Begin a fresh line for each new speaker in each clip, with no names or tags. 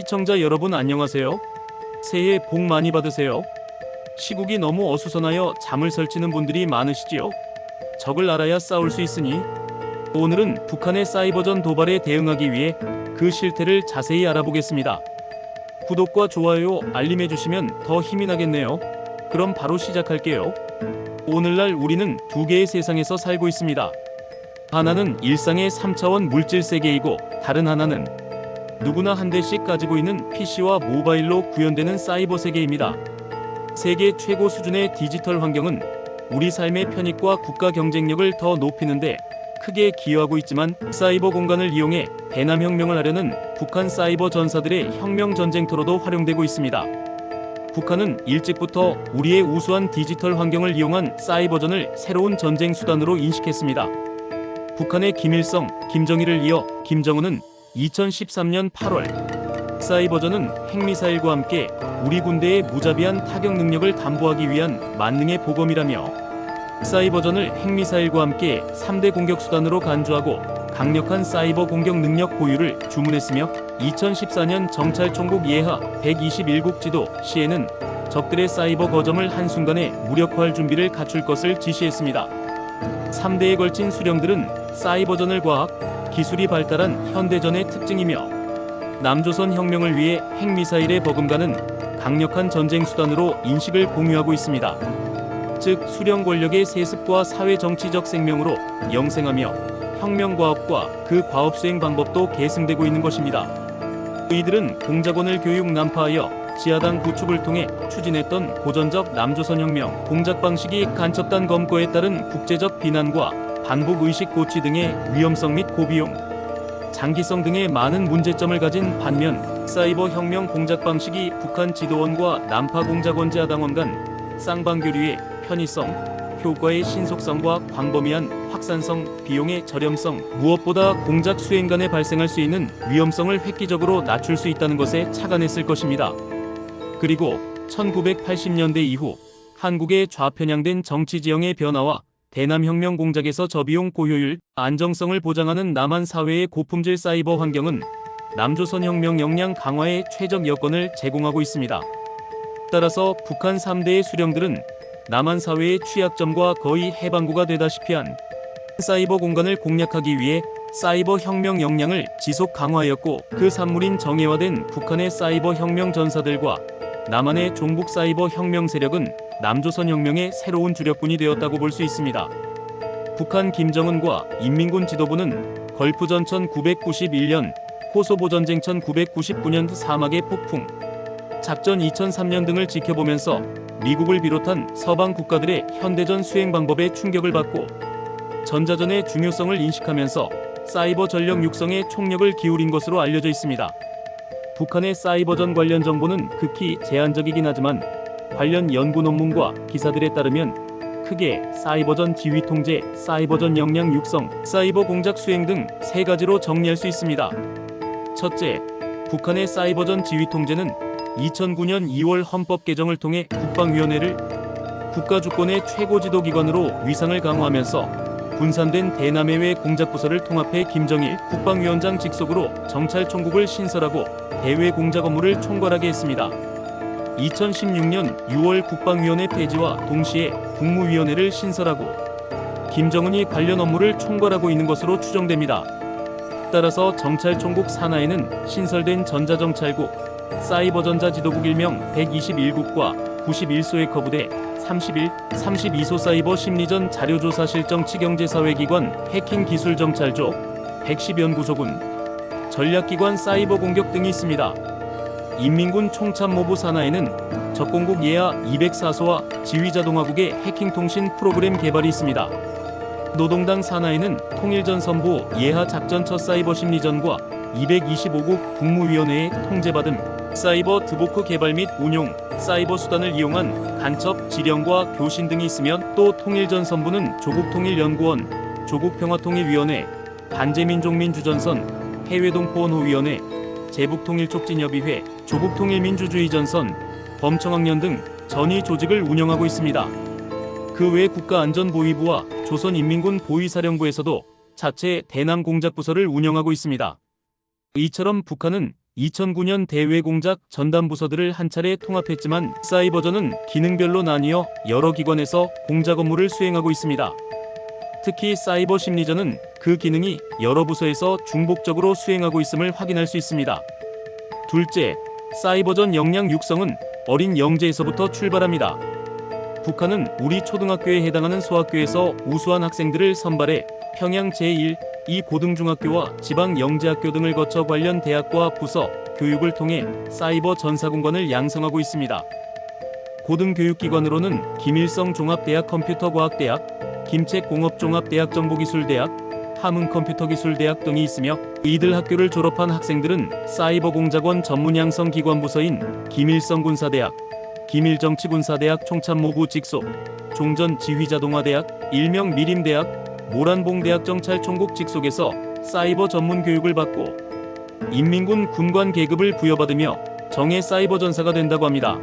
시청자 여러분 안녕하세요. 새해 복 많이 받으세요. 시국이 너무 어수선하여 잠을 설치는 분들이 많으시지요. 적을 알아야 싸울 수 있으니 오늘은 북한의 사이버전 도발에 대응하기 위해 그 실태를 자세히 알아보겠습니다. 구독과 좋아요, 알림해주시면 더 힘이 나겠네요. 그럼 바로 시작할게요. 오늘날 우리는 두 개의 세상에서 살고 있습니다. 하나는 일상의 3차원 물질 세계이고 다른 하나는 누구나 한 대씩 가지고 있는 PC와 모바일로 구현되는 사이버 세계입니다. 세계 최고 수준의 디지털 환경은 우리 삶의 편익과 국가 경쟁력을 더 높이는데 크게 기여하고 있지만 사이버 공간을 이용해 대남혁명을 하려는 북한 사이버 전사들의 혁명 전쟁터로도 활용되고 있습니다. 북한은 일찍부터 우리의 우수한 디지털 환경을 이용한 사이버전을 새로운 전쟁 수단으로 인식했습니다. 북한의 김일성, 김정일을 이어 김정은은 2013년 8월 사이버전은 핵미사일과 함께 우리 군대의 무자비한 타격 능력을 담보하기 위한 만능의 보검이라며 사이버전을 핵미사일과 함께 3대 공격 수단으로 간주하고 강력한 사이버 공격 능력 보유를 주문했으며 2014년 정찰총국 예하 121국 지도 시에는 적들의 사이버 거점을 한순간에 무력화할 준비를 갖출 것을 지시했습니다. 3대에 걸친 수령들은 사이버전을 과학, 기술이 발달한 현대전의 특징이며 남조선 혁명을 위해 핵미사일의 버금가는 강력한 전쟁 수단으로 인식을 공유하고 있습니다. 즉 수령 권력의 세습과 사회 정치적 생명으로 영생하며 혁명과업과 그 과업 수행 방법도 계승되고 있는 것입니다. 이들은 공작원을 교육 난파하여 지하당 구축을 통해 추진했던 고전적 남조선혁명 공작 방식이 간첩단 검거에 따른 국제적 비난과 반복의식 고취 등의 위험성 및 고비용, 장기성 등의 많은 문제점을 가진 반면 사이버 혁명 공작 방식이 북한 지도원과 난파 공작원 지하당원 간 쌍방교류의 편의성, 효과의 신속성과 광범위한 확산성, 비용의 저렴성, 무엇보다 공작 수행 간에 발생할 수 있는 위험성을 획기적으로 낮출 수 있다는 것에 착안했을 것입니다. 그리고 1980년대 이후 한국의 좌편향된 정치 지형의 변화와 대남혁명 공작에서 저비용 고효율, 안정성을 보장하는 남한 사회의 고품질 사이버 환경은 남조선 혁명 역량 강화에 최적 여건을 제공하고 있습니다. 따라서 북한 3대의 수령들은 남한 사회의 취약점과 거의 해방구가 되다시피 한 사이버 공간을 공략하기 위해 사이버 혁명 역량을 지속 강화하였고 그 산물인 정예화된 북한의 사이버 혁명 전사들과 남한의 종북 사이버 혁명 세력은 남조선 혁명의 새로운 주력군이 되었다고 볼 수 있습니다. 북한 김정은과 인민군 지도부는 걸프전 1991년, 코소보 전쟁 1999년 사막의 폭풍, 작전 2003년 등을 지켜보면서 미국을 비롯한 서방 국가들의 현대전 수행 방법에 충격을 받고 전자전의 중요성을 인식하면서 사이버 전력 육성에 총력을 기울인 것으로 알려져 있습니다. 북한의 사이버전 관련 정보는 극히 제한적이긴 하지만 관련 연구 논문과 기사들에 따르면 크게 사이버전 지휘 통제, 사이버전 역량 육성, 사이버 공작 수행 등 세 가지로 정리할 수 있습니다. 첫째, 북한의 사이버전 지휘 통제는 2009년 2월 헌법 개정을 통해 국방위원회를 국가주권의 최고 지도기관으로 위상을 강화하면서 분산된 대남해외 공작부서를 통합해 김정일 국방위원장 직속으로 정찰총국을 신설하고 대외 공작 업무를 총괄하게 했습니다. 2016년 6월 국방위원회 폐지와 동시에 국무위원회를 신설하고 김정은이 관련 업무를 총괄하고 있는 것으로 추정됩니다. 따라서 정찰총국 산하에는 신설된 전자정찰국, 사이버전자지도국 일명 121국과 91소의 거부대, 31, 32소 사이버 심리전 자료조사 실정 치경제사회기관 해킹기술정찰조, 110연구소군, 전략기관 사이버 공격 등이 있습니다. 인민군 총참모부 산하에는 적공국 예하 204소와 지휘자동화국의 해킹통신 프로그램 개발이 있습니다. 노동당 산하에는 통일전선부 예하 작전 첫 사이버 심리전과 225국 국무위원회의 통제받음, 사이버 드보크 개발 및 운용, 사이버 수단을 이용한 간첩, 지령과 교신 등이 있으면 또 통일전선부는 조국통일연구원, 조국평화통일위원회, 반제민족민주전선, 해외동포원호위원회, 제북통일촉진협의회, 조국통일민주주의전선, 범청학년 등 전위 조직을 운영하고 있습니다. 그 외 국가안전보위부와 조선인민군 보위사령부에서도 자체 대남공작부서를 운영하고 있습니다. 이처럼 북한은 2009년 대외 공작 전담 부서들을 한 차례 통합했지만 사이버전은 기능별로 나뉘어 여러 기관에서 공작 업무를 수행하고 있습니다. 특히 사이버 심리전은 그 기능이 여러 부서에서 중복적으로 수행하고 있음을 확인할 수 있습니다. 둘째, 사이버전 역량 육성은 어린 영재에서부터 출발합니다. 북한은 우리 초등학교에 해당하는 소학교에서 우수한 학생들을 선발해 평양 제1, 2 고등중학교와 지방 영재학교 등을 거쳐 관련 대학과 부서, 교육을 통해 사이버 전사공간을 양성하고 있습니다. 고등교육기관으로는 김일성 종합대학 컴퓨터과학대학, 김책공업종합대학 정보기술대학, 함흥컴퓨터기술대학 등이 있으며 이들 학교를 졸업한 학생들은 사이버공작원 전문양성 기관부서인 김일성군사대학, 김일정치군사대학 총참모부 직속, 종전지휘자동화대학, 일명 미림대학, 모란봉대학 정찰총국 직속에서 사이버 전문 교육을 받고 인민군 군관 계급을 부여받으며 정예 사이버 전사가 된다고 합니다.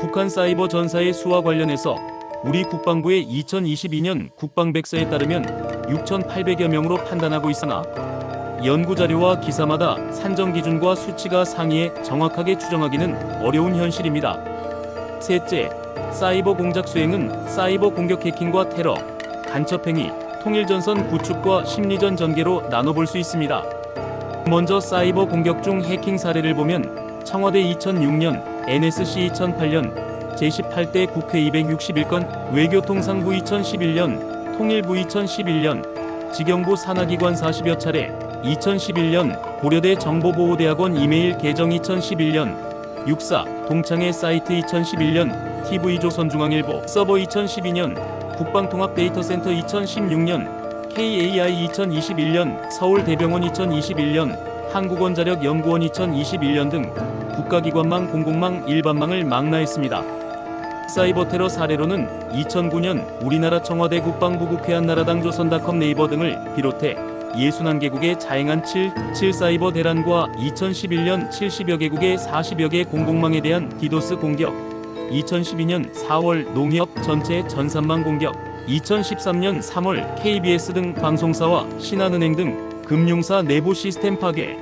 북한 사이버 전사의 수와 관련해서 우리 국방부의 2022년 국방백서에 따르면 6,800여 명으로 판단하고 있으나 연구자료와 기사마다 산정 기준과 수치가 상이해 정확하게 추정하기는 어려운 현실입니다. 셋째, 사이버 공작 수행은 사이버 공격 해킹과 테러, 간첩행위, 통일전선 구축과 심리전 전개로 나눠볼 수 있습니다. 먼저 사이버 공격 중 해킹 사례를 보면 청와대 2006년, NSC 2008년, 제18대 국회 261건, 외교통상부 2011년, 통일부 2011년, 지경부 산하기관 40여 차례, 2011년 고려대 정보보호대학원 이메일 계정 2011년, 육사 동창회 사이트 2011년, TV조선중앙일보 서버 2012년, 국방통합데이터센터 2016년, KAI 2021년, 서울대병원 2021년, 한국원자력연구원 2021년 등 국가기관망, 공공망, 일반망을 망라했습니다. 사이버 테러 사례로는 2009년 우리나라 청와대 국방부 국회한나라당 조선닷컴 네이버 등을 비롯해 61개국에 자행한 7 사이버 대란과 2011년 70여 개국의 40여 개 공공망에 대한 디도스 공격, 2012년 4월 농협 전체 전산망 공격, 2013년 3월 KBS 등 방송사와 신한은행 등 금융사 내부 시스템 파괴,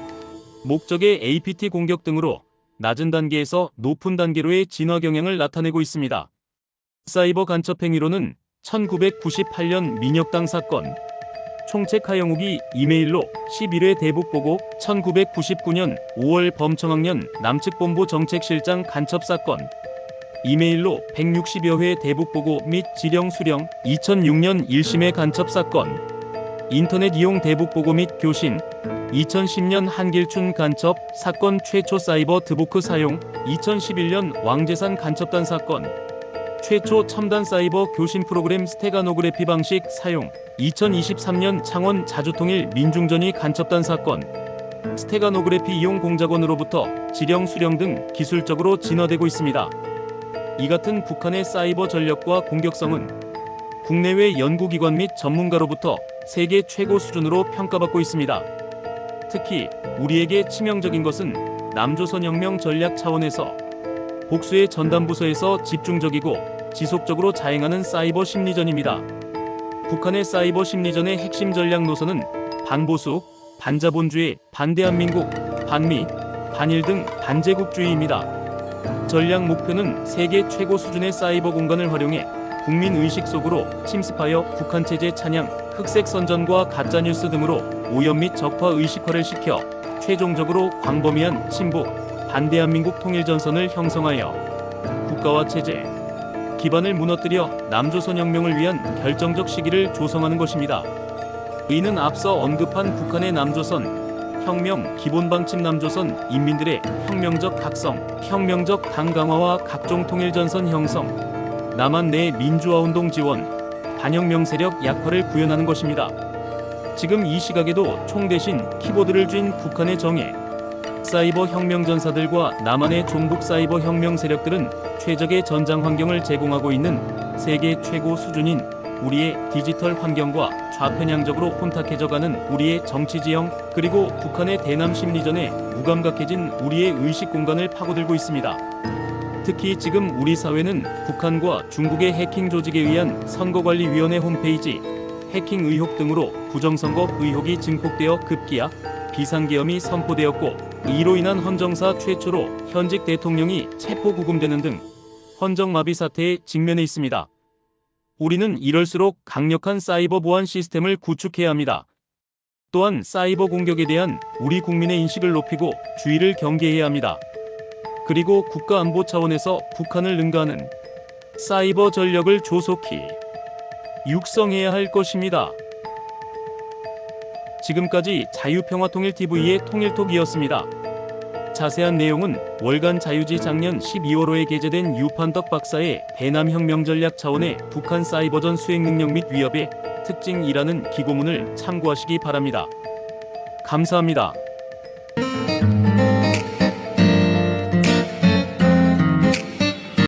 목적의 APT 공격 등으로 낮은 단계에서 높은 단계로의 진화 경향을 나타내고 있습니다. 사이버 간첩 행위로는 1998년 민혁당 사건, 총책 하영욱이 이메일로 11회 대북보고, 1999년 5월 범청학년 남측본부 정책실장 간첩 사건, 이메일로 160여 회 대북보고 및 지령 수령, 2006년 1심의 간첩 사건, 인터넷 이용 대북보고 및 교신, 2010년 한길춘 간첩 사건 최초 사이버 드보크 사용, 2011년 왕재산 간첩단 사건, 최초 첨단 사이버 교신 프로그램 스테가노그래피 방식 사용, 2023년 창원 자주통일 민중전이 간첩단 사건, 스테가노그래피 이용 공작원으로부터 지령 수령 등 기술적으로 진화되고 있습니다. 이 같은 북한의 사이버 전력과 공격성은 국내외 연구기관 및 전문가로부터 세계 최고 수준으로 평가받고 있습니다. 특히 우리에게 치명적인 것은 남조선혁명 전략 차원에서 복수의 전담부서에서 집중적이고 지속적으로 자행하는 사이버 심리전입니다. 북한의 사이버 심리전의 핵심 전략 노선은 반보수, 반자본주의, 반대한민국, 반미, 반일 등 반제국주의입니다. 전략 목표는 세계 최고 수준의 사이버 공간을 활용해 국민 의식 속으로 침습하여 북한 체제 찬양, 흑색 선전과 가짜뉴스 등으로 오염 및 적화 의식화를 시켜 최종적으로 광범위한 친북, 반대한민국 통일전선을 형성하여 국가와 체제, 기반을 무너뜨려 남조선혁명을 위한 결정적 시기를 조성하는 것입니다. 이는 앞서 언급한 북한의 남조선 혁명 기본방침 남조선 인민들의 혁명적 각성, 혁명적 당 강화와 각종 통일전선 형성, 남한 내 민주화운동 지원, 반혁명 세력 약화를 구현하는 것입니다. 지금 이 시각에도 총 대신 키보드를 쥔 북한의 정예, 사이버 혁명 전사들과 남한의 종북 사이버 혁명 세력들은 최적의 전장 환경을 제공하고 있는 세계 최고 수준인 우리의 디지털 환경과 좌편향적으로 혼탁해져가는 우리의 정치 지형, 그리고 북한의 대남 심리전에 무감각해진 우리의 의식 공간을 파고들고 있습니다. 특히 지금 우리 사회는 북한과 중국의 해킹 조직에 의한 선거관리위원회 홈페이지, 해킹 의혹 등으로 부정선거 의혹이 증폭되어 급기야 비상계엄이 선포되었고, 이로 인한 헌정사 최초로 현직 대통령이 체포 구금되는 등 헌정마비 사태에 직면해 있습니다. 우리는 이럴수록 강력한 사이버 보안 시스템을 구축해야 합니다. 또한 사이버 공격에 대한 우리 국민의 인식을 높이고 주의를 경계해야 합니다. 그리고 국가안보 차원에서 북한을 능가하는 사이버 전력을 조속히 육성해야 할 것입니다. 지금까지 자유평화통일TV의 통일톡이었습니다. 자세한 내용은 월간 자유지 작년 12월호에 게재된 유판덕 박사의 대남혁명 전략 차원의 북한 사이버전 수행 능력 및 위협의 특징이라는 기고문을 참고하시기 바랍니다. 감사합니다.